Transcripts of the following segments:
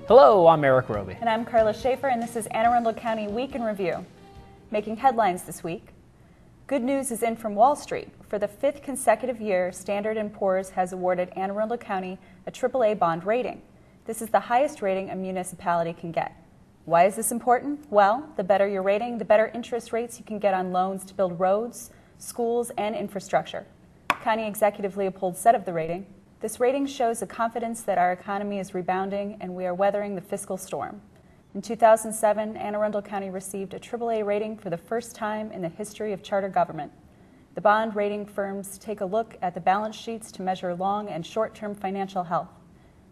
Hello, I'm Erik Robey. And I'm Karla Schaffer, and this is Anne Arundel County Week in Review. Making headlines this week. Good news is in from Wall Street. For the 5th consecutive year, Standard & Poor's has awarded Anne Arundel County a AAA bond rating. This is the highest rating a municipality can get. Why is this important? Well, the better your rating, the better interest rates you can get on loans to build roads, schools, and infrastructure. County Executive Leopold said of the rating, "This rating shows a confidence that our economy is rebounding and we are weathering the fiscal storm." In 2007, Anne Arundel County received a AAA rating for the first time in the history of charter government. The bond rating firms take a look at the balance sheets to measure long and short-term financial health.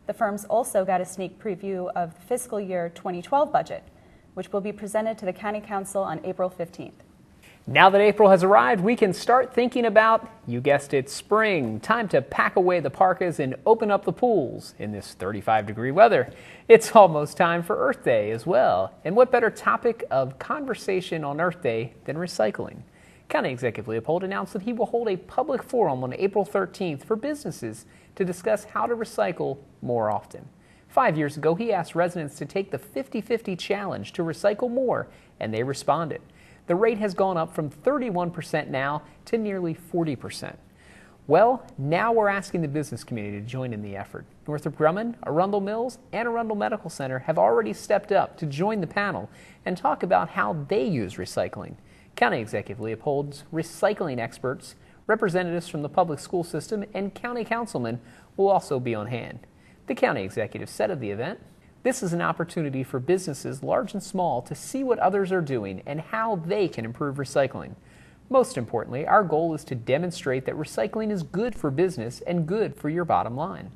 The firms also got a sneak preview of the fiscal year 2012 budget, which will be presented to the County Council on April 15th. Now that April has arrived, we can start thinking about, you guessed it, spring. Time to pack away the parkas and open up the pools in this 35-degree weather. It's almost time for Earth Day as well. And what better topic of conversation on Earth Day than recycling? County Executive Leopold announced that he will hold a public forum on April 13th for businesses to discuss how to recycle more often. 5 years ago, he asked residents to take the 50-50 challenge to recycle more, and they responded. The rate has gone up from 31% now to nearly 40%. Well, now we're asking the business community to join in the effort. Northrop Grumman, Arundel Mills, and Arundel Medical Center have already stepped up to join the panel and talk about how they use recycling. County Executive Leopold's recycling experts, representatives from the public school system, and county councilmen will also be on hand. The county executive said of the event, "This is an opportunity for businesses large and small to see what others are doing and how they can improve recycling. Most importantly, our goal is to demonstrate that recycling is good for business and good for your bottom line."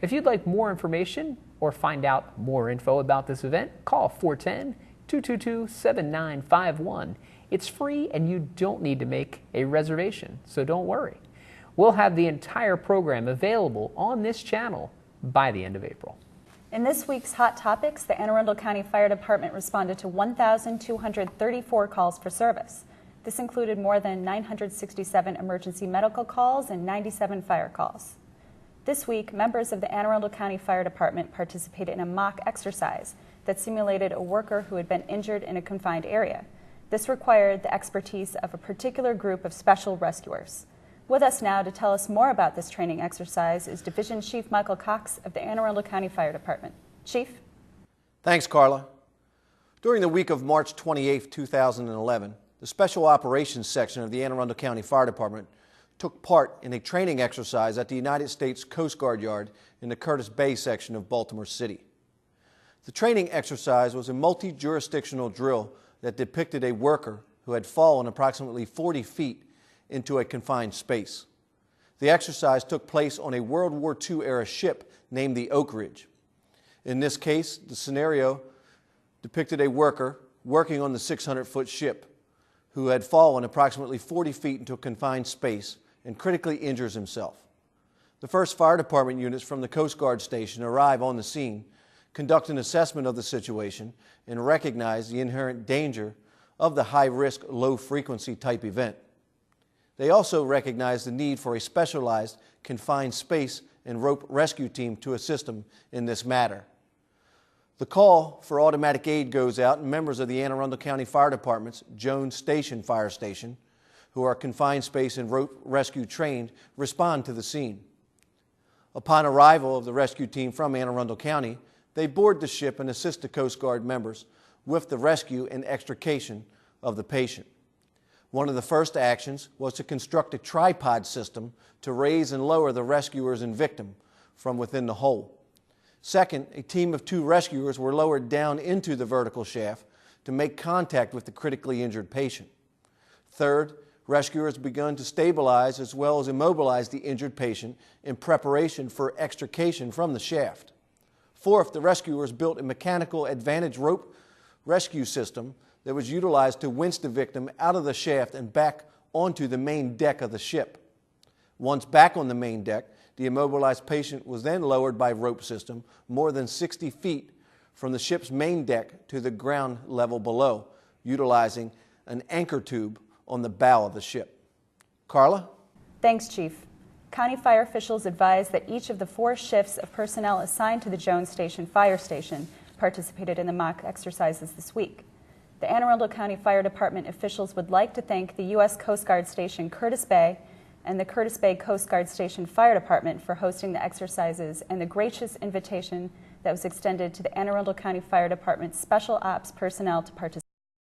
If you'd like more information or find out more info about this event, call 410-222-7951. It's free and you don't need to make a reservation, so don't worry. We'll have the entire program available on this channel by the end of April. In this week's Hot Topics, the Anne Arundel County Fire Department responded to 1,234 calls for service. This included more than 967 emergency medical calls and 97 fire calls. This week, members of the Anne Arundel County Fire Department participated in a mock exercise that simulated a worker who had been injured in a confined area. This required the expertise of a particular group of special rescuers. With us now to tell us more about this training exercise is Division Chief Michael Cox of the Anne Arundel County Fire Department. Chief? Thanks, Karla. During the week of March 28, 2011, the Special Operations Section of the Anne Arundel County Fire Department took part in a training exercise at the United States Coast Guard Yard in the Curtis Bay section of Baltimore City. The training exercise was a multi-jurisdictional drill that depicted a worker who had fallen approximately 40 feet into a confined space. The exercise took place on a World War II era ship named the Oak Ridge. In this case, the scenario depicted a worker working on the 600-foot ship who had fallen approximately 40 feet into a confined space and critically injures himself. The first fire department units from the Coast Guard station arrive on the scene, conduct an assessment of the situation, and recognize the inherent danger of the high-risk, low-frequency type event. They also recognize the need for a specialized, confined space and rope rescue team to assist them in this matter. The call for automatic aid goes out, and members of the Anne Arundel County Fire Department's Jones Station Fire Station, who are confined space and rope rescue trained, respond to the scene. Upon arrival of the rescue team from Anne Arundel County, they board the ship and assist the Coast Guard members with the rescue and extrication of the patient. One of the first actions was to construct a tripod system to raise and lower the rescuers and victim from within the hole. Second, a team of 2 rescuers were lowered down into the vertical shaft to make contact with the critically injured patient. Third, rescuers begun to stabilize as well as immobilize the injured patient in preparation for extrication from the shaft. Fourth, the rescuers built a mechanical advantage rope rescue system that was utilized to winch the victim out of the shaft and back onto the main deck of the ship. Once back on the main deck, the immobilized patient was then lowered by rope system more than 60 feet from the ship's main deck to the ground level below, utilizing an anchor tube on the bow of the ship. Karla? Thanks, Chief. County fire officials advised that each of the 4 shifts of personnel assigned to the Jones Station Fire Station participated in the mock exercises this week. The Anne Arundel County Fire Department officials would like to thank the U.S. Coast Guard Station Curtis Bay and the Curtis Bay Coast Guard Station Fire Department for hosting the exercises and the gracious invitation that was extended to the Anne Arundel County Fire Department Special Ops personnel to participate.